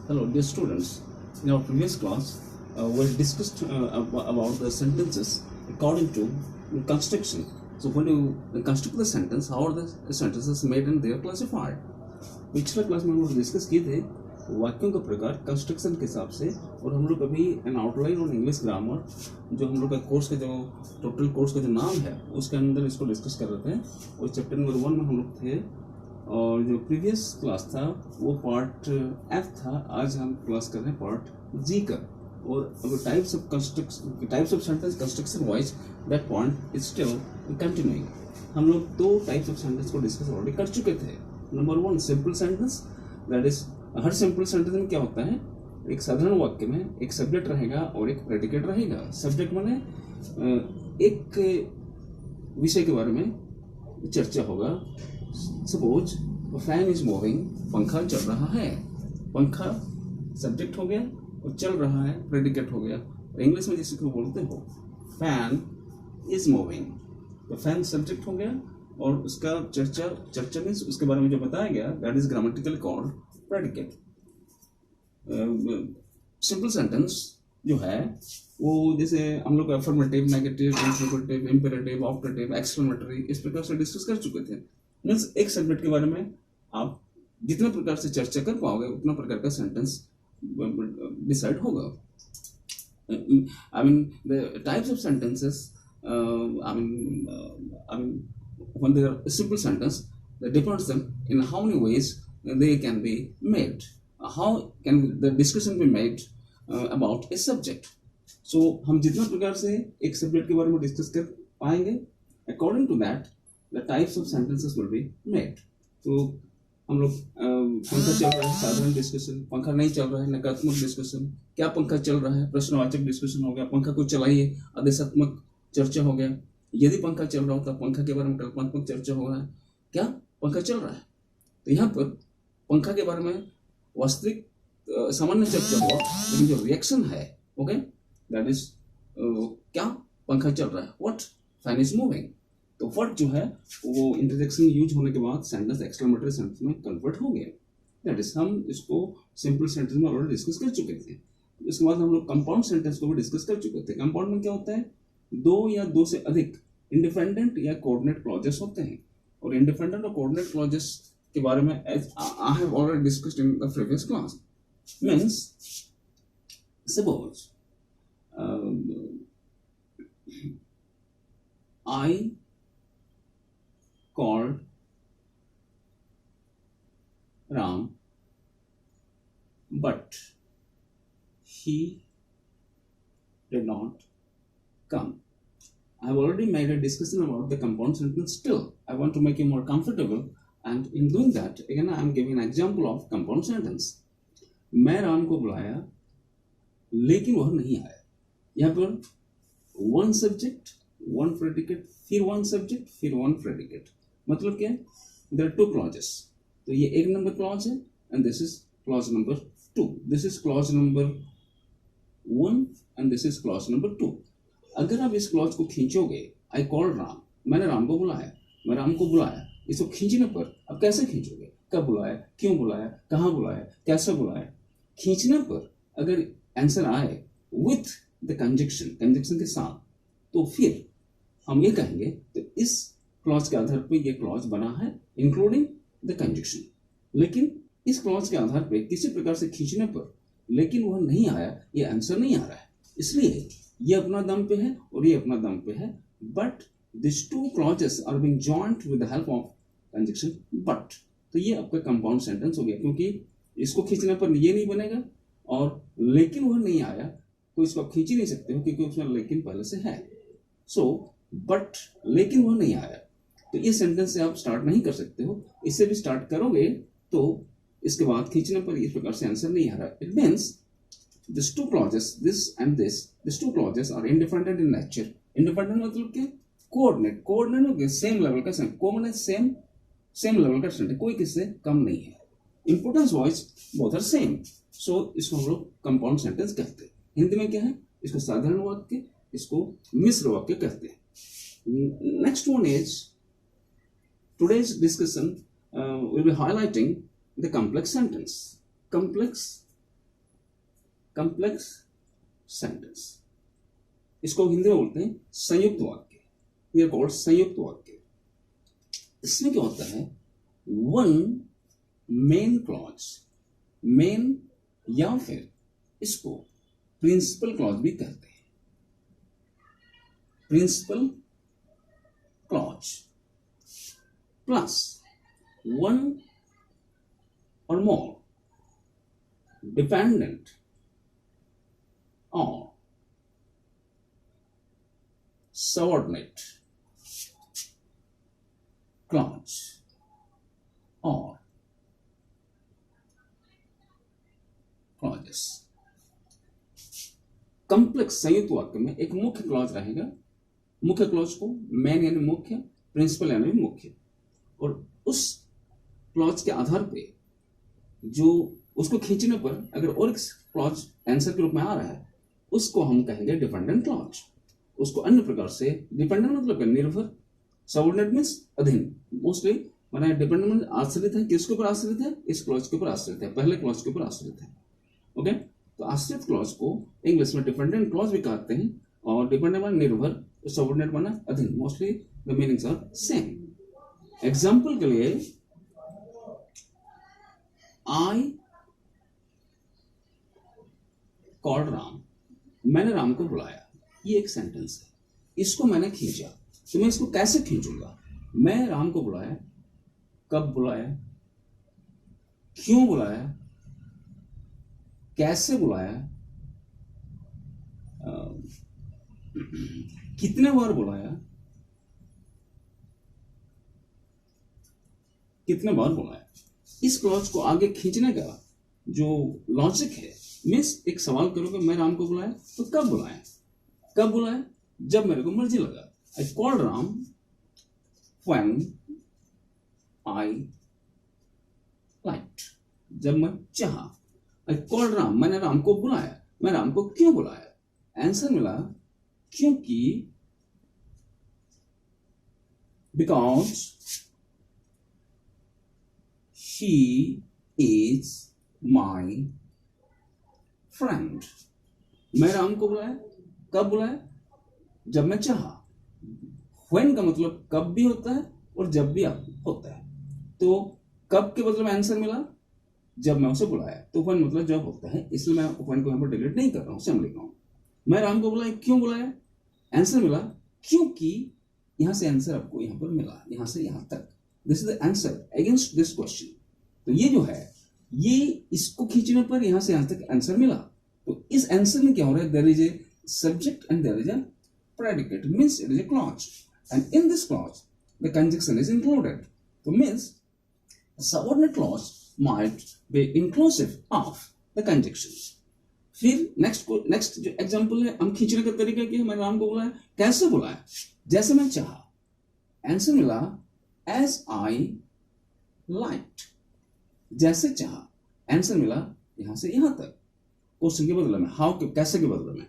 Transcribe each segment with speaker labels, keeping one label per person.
Speaker 1: Hello, dear students. In our previous class, we discussed about the sentences according to construction. So, when you construct the sentence, how are the sentences made and they are classified? पिछले class में हम लोग discuss किए थे वाक्यों का प्रकार construction के हिसाब से, और हम लोग अभी N outline on English grammar जो हम लोग का कोर्स का जो टोटल कोर्स का जो नाम है उसके अंदर इसको डिस्कस कर रहे थे। और चैप्टर नंबर 1 में हम लोग थे, और जो प्रीवियस क्लास था वो पार्ट एफ था। आज हम क्लास कर रहे हैं पार्ट जी का। और अब types of sentence construction wise that point is still continuing. हम लोग दो टाइप्स ऑफ सेंटेंस को डिस्कस ऑलरेडी कर चुके थे। Number 1 simple sentence, that is her simple sentence में क्या होता है, एक साधारण वाक्य में एक सब्जेक्ट रहेगा और एक प्रेडिकेट रहेगा। सब्जेक्ट माने एक विषय के बारे में चर्चा होगा। सपोज फैन इज मूविंग, पंखा चल रहा है। पंखा सब्जेक्ट हो गया और चल रहा है प्रेडिकेट हो गया। इंग्लिश में जिसे को बोलते हो फैन इज मूविंग, तो फैन सब्जेक्ट हो गया और उसका चर्चा मीन्स उसके बारे में जो बताया गया that is grammatically called predicate. Simple sentence जो है वो जैसे हम लोग affirmative, negative, interrogative, imperative, optative, exclamatory इस प्रकार से डिस्कस कर चुके थे। मीन्स एक सब्जेक्ट के बारे में आप जितना प्रकार से चर्चा कर पाओगे उतना प्रकार का सेंटेंस डिसाइड होगा। I mean the types of sentences, when they are a simple sentence, that depends on in how many ways they can be made. How can the discussion be made about a subject? So हम जितना प्रकार से एक subject के बारे में discuss कर पाएंगे, according to that the types of sentences will be made. तो हम लोग पंखा चल रहा है साधारण डिस्कशन, पंखा नहीं चल रहा है नकारात्मक डिस्कशन, क्या पंखा चल रहा है प्रश्नवाचक डिस्कशन हो गया, पंखा को चलाइए आदेशात्मक चर्चा हो गया, यदि पंखा चल रहा होता पंखा के बारे में कल्पनात्मक चर्चा हो रहा है, क्या पंखा चल रहा है। तो यहाँ पर पंखा के बारे में वास्तविक सामान्य चर्चा हुआ, लेकिन जो रिएक्शन है ओके दैट इज क्या पंखा चल रहा है, व्हाट फैन इज मूविंग। तो वर्ड जो है वो इंटरजेक्शन यूज होने के बाद सेंटेंस एक्सक्लेमेटरी सेंटेंस में कन्वर्ट हो गया। दैट इज हम इसको सिंपल सेंटेंस में ऑलरेडी डिस्कस कर चुके थे। इसके बाद हम लोग कंपाउंड सेंटेंस को भी डिस्कस कर चुके थे। कंपाउंड में क्या होता है, दो या दो से अधिक इंडिपेंडेंट या कोऑर्डिनेट क्लॉजेस होते हैं। और इंडिपेंडेंट और कोऑर्डिनेट क्लॉजेस के बारे में आई have already discussed in the previous class. Means suppose I called Ram, but he did not come. I have already made a discussion about the compound sentence. Still, I want to make you more comfortable, and in doing that, again I am giving an example of compound sentence. मैं राम को बुलाया लेकिन वह नहीं आया। यहाँ पर one subject, one predicate, फिर one subject, फिर one predicate। मतलब क्या है, there are two clauses। तो ये एक नंबर क्लॉज है and this is clause number 2, this is clause number 1 and this is clause number 2। अगर आप इस क्लॉज को खींचोगे, I called राम, मैंने राम को बुलाया, मैं राम को बुलाया, इसको खींचने पर आप कैसे खींचोगे, कब बुलाया, क्यों बुलाया, कहाँ बुलाया, कैसे बुलाया। खींचने पर अगर आंसर आए with the conjunction के साथ, तो फिर हम ये कहेंगे तो इस क्लॉज के आधार पर ये क्लॉज बना है इंक्लूडिंग द कंजक्शन। लेकिन इस क्लॉज के आधार पर किसी प्रकार से खींचने पर लेकिन वह नहीं आया, ये आंसर नहीं आ रहा है, इसलिए ये अपना दम पे है और ये अपना दम पे है। But this two clauses are being joint with the help of conjunction but. तो ये आपका कंपाउंड सेंटेंस हो गया, क्योंकि इसको खींचने पर ये नहीं बनेगा और लेकिन वह नहीं आया तो इसको आप खींच ही नहीं सकते हो क्योंकि उसमें लेकिन पहले से है। सो बट लेकिन वह नहीं आया, तो ये सेंटेंस से आप स्टार्ट नहीं कर सकते हो। इससे भी स्टार्ट करोगे तो इसके बाद खींचने पर इस प्रकार से आंसर नहीं आ रहा। It means this two clauses, this and this two clauses are independent in nature. Independent मतलब क्या, कोऑर्डिनेट हो गया, सेम लेवल का सेंटेंस, को माने सेम लेवल का सेंटेंस, कोई किससे कम नहीं है। Importance wise both are same, so इसको हम लोग कंपाउंड सेंटेंस कहते हैं। हिंदी में क्या है, इसको साधारण वाक्य, इसको मिश्र वाक्य कहते हैं। Next one is today's discussion will be highlighting the complex sentence. Complex complex sentence, इसको हिंदी में बोलते हैं संयुक्त वाक्य, वी आर कॉल्ड संयुक्त वाक्य। इसमें क्या होता है, वन मेन क्लॉज, मेन या फिर इसको प्रिंसिपल क्लॉज भी कहते हैं, प्रिंसिपल क्लॉज प्लस वन और मोर डिपेंडेंट और सबऑर्डिनेट क्लॉज और क्लॉजेस। कॉम्प्लेक्स संयुक्त वाक्य में एक मुख्य क्लॉज रहेगा, मुख्य क्लॉज को मेन यानी मुख्य, प्रिंसिपल यानी मुख्य, और उस क्लॉज के आधार पे जो उसको खींचने पर अगर और एक क्लॉज आंसर के रूप में आ रहा है उसको हम कहेंगे डिपेंडेंट क्लॉज। उसको अन्य प्रकार से डिपेंडेंट मतलब निर्भर, सबऑर्डिनेट मींस अधीन, मोस्टली माने डिपेंडेंट आश्रित है, किसके ऊपर आश्रित है, इस क्लॉज के ऊपर आश्रित है, पहले क्लॉज के ऊपर आश्रित है। ओके, तो आश्रित क्लॉज को इंग्लिश में डिपेंडेंट क्लॉज भी कहते हैं, और डिपेंडेंट माने निर्भर, सबऑर्डिनेट माने अधीन, mostly the meanings are same. Example के लिए आई कॉल्ड राम, मैंने राम को बुलाया, ये एक सेंटेंस है, इसको मैंने खींचा, तो मैं इसको कैसे खींचूंगा, मैं राम को बुलाया, कब बुलाया, क्यों बुलाया, कैसे बुलाया, कितने बार बुलाया, कितने बार बुलाया। इस क्लॉज को आगे खींचने का जो लॉजिक है, मीन्स एक सवाल करोगे मैं राम को बुलाया तो कब बुलाया, कब बुलाया, जब मेरे को मर्जी लगा। आई called Ram when I liked, जब मैं चाहा। आई कॉल्ड राम, मैंने राम को बुलाया, मैं राम को क्यों बुलाया, आंसर मिला क्योंकि, because he is my friend। मैं राम को बुलाया, कब बुलाया, जब मैं चाहा। when का मतलब कब भी होता है और जब भी होता है, तो कब के बदले में आंसर मिला जब मैं उसे बुलाया, तो when मतलब जब होता है, इसलिए मैं when को यहां पर डिलीट नहीं कर रहा हूं, सिर्फ लिख रहा हूं। मैं राम को बुलाया, क्यों बुलाया, आंसर मिला क्योंकि, यहां से आंसर आपको यहां पर मिला, यहां से यहां तक, this is the answer against this question. तो ये जो है, ये इसको खींचने पर यहां से यहां तक आंसर मिला, तो इस आंसर में क्या हो रहा है, there is a subject and there is a predicate, means it is a clause, and in this clause the conjunction is included. तो means subordinate clause might be inclusive of the conjunction. फिर next जो example है, हम खींचने का तरीका क्या है, मैंने राम को बुलाया, कैसे बुलाया, जैसे मैं चाहा, आंसर मिला एज आई लाइक्ड, जैसे चाहा, आंसर मिला यहां से यहां तक, क्वेश्चन के बदले में, हाउ के, कैसे के बदले में।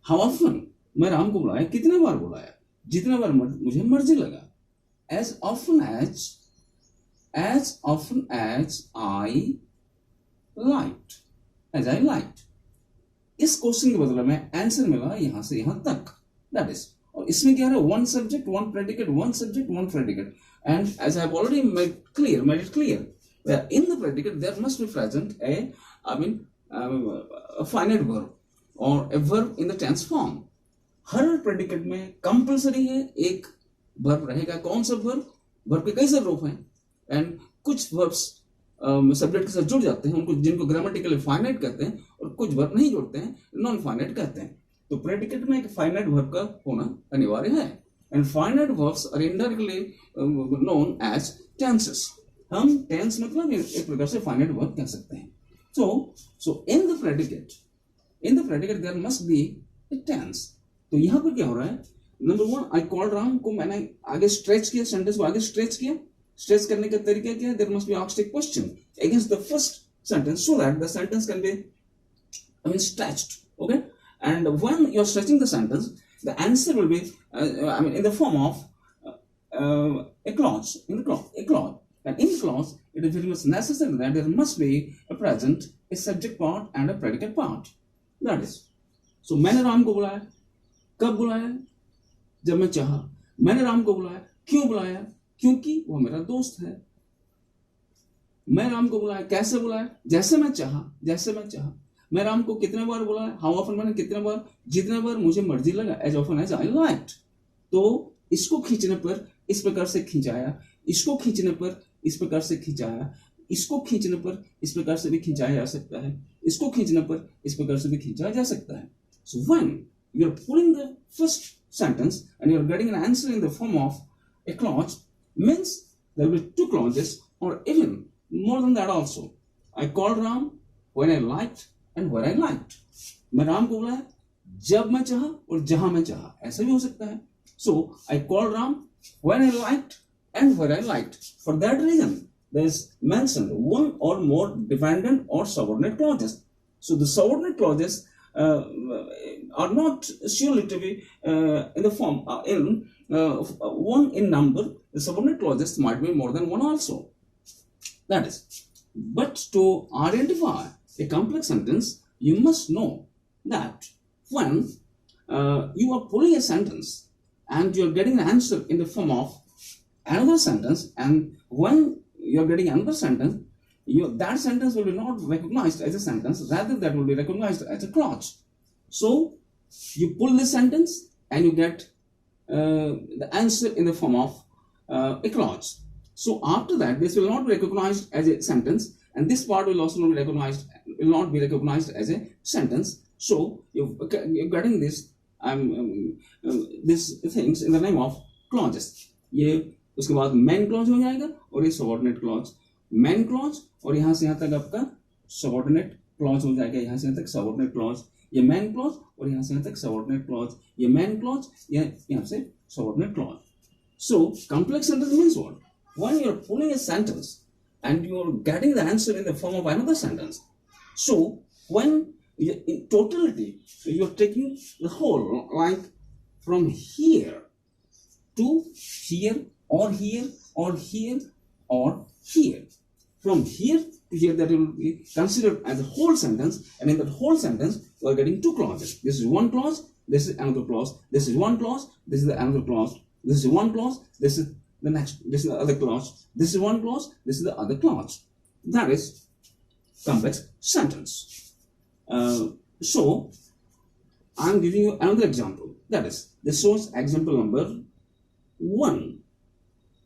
Speaker 1: हाउ ऑफन, मैं राम को बुलाया, कितने बार बुलाया, जितने बार मुझे मर्जी लगा। As often as I liked, as I liked, इस क्वेश्चन के बदले में आंसर मिला यहां से यहां तक, दैट इज। और इसमें क्या है, one subject one predicate, one subject one predicate, and as I have already made it clear, where in the predicate there must be present a finite verb or a verb in the tense form। Her predicate में compulsory है एक verb रहेगा, कौन सा verb, verb के कई सारे रूप हैं, एंड कुछ verbs सब्जेक्ट के साथ जुड़ जाते हैं, उनको जिनको ग्रामेटिकली फाइनाइट कहते हैं, और कुछ verb नहीं जुड़ते हैं, नॉन फाइनाइट कहते हैं। तो predicate में एक फाइनाइट verb का होना अनिवार्य है, and finite verbs are indirectly known as tenses। हम टेंस मतलब एक प्रकार से फाइनाइट वर्ब कह सकते हैं। So in the predicate there must be a tense. तो यहां पर क्या हो रहा है, number one, I called Ram को मैंने आगे स्ट्रेच किया, सेंटेंस को आगे स्ट्रेच किया, स्ट्रेच करने का तरीका क्या है, there must be asked a question against the first sentence so that the sentence can be stretched, okay, and when you are stretching the sentence the answer will be in the form of a clause, a clause. And in clause, it is very much necessary that there must be a present a subject part and a predicate part. That is. So मैंने राम को बुलाया, कब बुलाया? जब मैं चाहा। मैंने राम को बुलाया, क्यों बुलाया? क्योंकि वो मेरा दोस्त है। मैं राम को बुलाया, कैसे बुलाया? जैसे मैं चाहा, जैसे मैं चाहा। मैं राम को कितने बार बुलाया? हाउ ऑफन, मैंने कितने बार? जितने बार मुझे मर्जी लगा, as often as I liked. तो इसको खींचने पर इस प्रकार से खिंचाया, इसको खींचने पर इस प्रकार से खिंचाया, इसको खींचने पर इस प्रकार से भी खिंचाया जा सकता है, इसको खींचने पर इस प्रकार से भी खिंचाया जा सकता है। So when you are pulling the first sentence and you are getting an answer in the form of a clause, means there will be two clauses or even more than that also. I called Ram when I liked and where I liked. मैं राम को बुलाया जब मैं चाहा और जहां मैं चाहा, ऐसा भी हो सकता है। So I called Ram when I liked and where I liked. For that reason, there is mentioned one or more dependent or subordinate clauses. So the subordinate clauses are not surely to be in the form one in number. The subordinate clauses might be more than one also. That is, but to identify a complex sentence, you must know that when you are pulling a sentence and you are getting an answer in the form of another sentence, and when you are getting another sentence, that sentence will be not recognized as a sentence, rather that will be recognized as a clause. So you pull this sentence and you get the answer in the form of a clause. So after that, this will not be recognized as a sentence, and this part will also not be recognized as a sentence. So you're getting this these things in the name of clauses. ये उसके बाद main clause हो जाएगा और ये subordinate clause, main clause, और यहाँ से यहाँ तक आपका subordinate clause हो जाएगा, यहाँ से यहाँ तक subordinate clause, ये main clause और यहाँ से यहाँ तक subordinate clause, ये main clause, ये यहाँ से subordinate clause. So complex sentence means what? When you are pulling a sentence and you are getting the answer in the form of another sentence. So when in totality you are taking the whole, like from here to here or here or here or here, from here to here, that will be considered as a whole sentence, and in that whole sentence you are getting two clauses. This is one clause, this is another clause, this is one clause, this is the another clause, this is one clause, this is the next, this is the other clause, this is one clause, this is the other clause. That is complex sentence. So I am giving you another example. That is, this shows example number 1.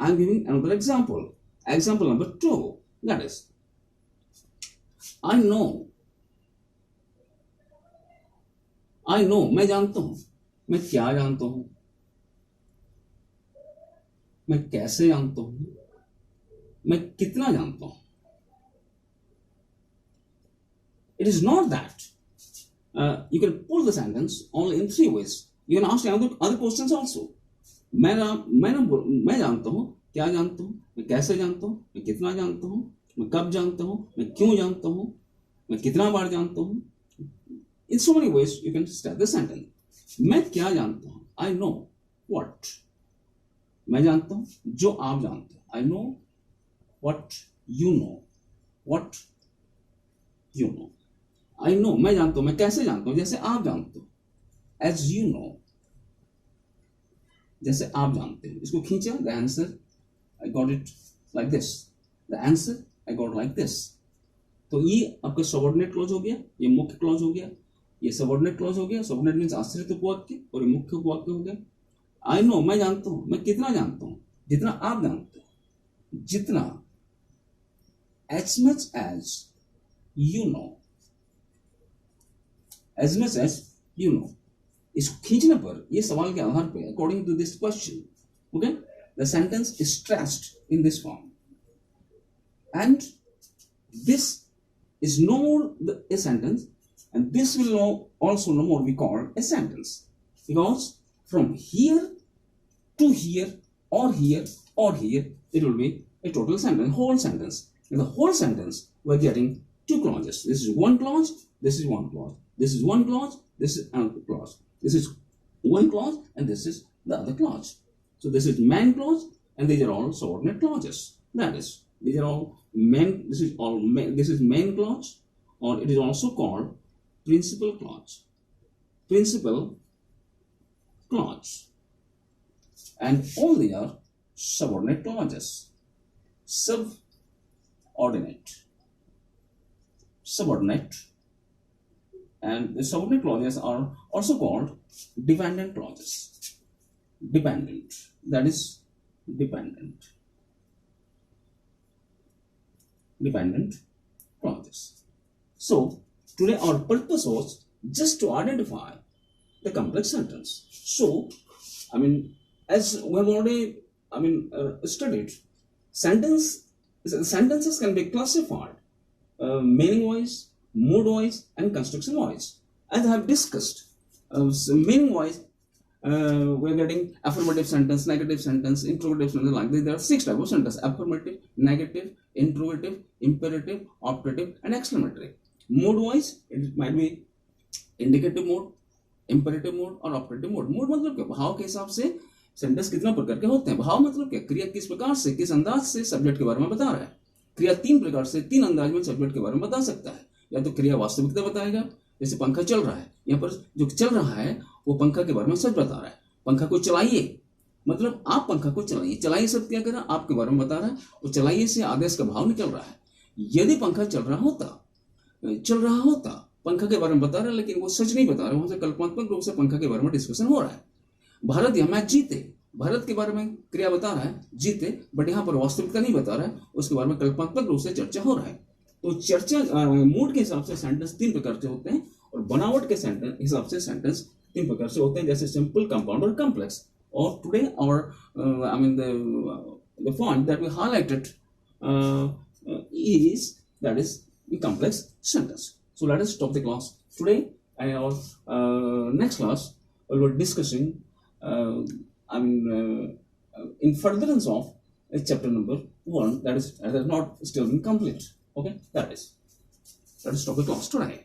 Speaker 1: I am giving another example. Example number 2. That is, I know, मैं जानता हूं, मैं क्या जानता हूं, मैं कैसे जानता हूं, मैं कितना जानता हूं. It is not that you can pull the sentence only in 3 ways. You can ask other questions also. मैं जानता हूं, क्या जानता हूं, मैं कैसे जानता हूं, मैं कितना जानता हूं, मैं कब जानता हूं, मैं क्यों जानता हूं, मैं कितना बार जानता हूं. In so many ways you can start the sentence. मैं क्या जानता हूं, I know what. मैं जानता हूं जो आप जानते हो, I know what you know, what you know. I know, मैं जानता हूं, मैं कैसे जानता हूं, जैसे आप जानते हो, as you know, जैसे आप जानते हो. इसको खींचा, the answer I got it like this, the answer I got like this. तो ये आपका सबऑर्डिनेट क्लॉज हो गया, ये मुख्य क्लॉज हो गया, ये सबऑर्डिनेट क्लॉज हो गया. सबऑर्डिनेट मींस आश्रित उपवाक्य, और ये मुख्य उपवाक्य हो गया. आई नो, मैं जानता हूं, मैं कितना जानता हूं, जितना आप जानते हो, जितना, as much as you know, as much as you know. इसको खींचने पर, ये सवाल के आधार पे, according to this question, okay, the sentence is stressed in this form, and this is no more a sentence, and this will also no more be called a sentence, because from here to here or here or here, it will be a total sentence, whole sentence. In the whole sentence, we are getting two clauses. This is one clause, this is one clause, this is one clause, this is another clause, this is one clause, and this is the other clause. So this is main clause, and these are all subordinate clauses. That is, these are all main. This is main clause, or it is also called principal clause, principal clause, and all they are subordinate clauses, subordinate, and the subordinate clauses are also called dependent clauses. Dependent, that is dependent clauses. So today our purpose was just to identify the complex sentence. So as we have already studied, sentences can be classified meaning wise, mood wise, and construction wise. As I have discussed, meaning wise, we're getting affirmative sentence, negative sentence, interrogative sentence. Like this, there are 6 types of sentence: affirmative, negative, interrogative, imperative, optative, and exclamatory. Mood wise, it might be indicative mode, imperative mode और optative mode. Mood मतलब क्या? भाव के हिसाब से sentence कितना प्रकार के होते हैं. भाव मतलब क्या? क्रिया किस प्रकार से, किस अंदाज से सब्जेक्ट के बारे में बता रहा है. क्रिया 3 प्रकार से, 3 अंदाज में सब्जेक्ट के बारे में बता सकता है. या तो क्रिया वास्तविकता बताएगा, जैसे पंखा चल रहा है, यहाँ पर जो चल रहा है वो पंखा के बारे में सच बता रहा है. पंखा को चलाइए मतलब आप पंखा को चलाइए. चलाइए शब्द क्या कर रहा है? आपके बारे में बता रहा है. और चलाइए से आदेश का भाव निकल रहा है. यदि पंखा चल रहा होता पंखा के बारे में बता रहा है, लेकिन वो सच नहीं बता रहा है, वहां से कल्पनात्मक रूप से पंखा के बारे में डिस्कशन हो रहा है. भारत या मैच जीते, भारत के बारे में क्रिया बता रहा है जीते, बट यहाँ पर वास्तविकता नहीं बता रहा है, उसके बारे में कल्पनात्मक रूप से चर्चा हो रहा है. तो चर्चा मूड के हिसाब से सेंटेंस 3 प्रकार से होते हैं और बनावट के सेंटेंस हिसाब से सेंटेंस 3 प्रकार से होते हैं, जैसे सिंपल, कंपाउंड और कॉम्प्लेक्स. और टुडे और the point that we highlighted is that is the complex sentence. So let us stop the class today, and our next class we will be discussing in furtherance of chapter number 1 that is not still been complete. Okay, that is. Let us stop the class today.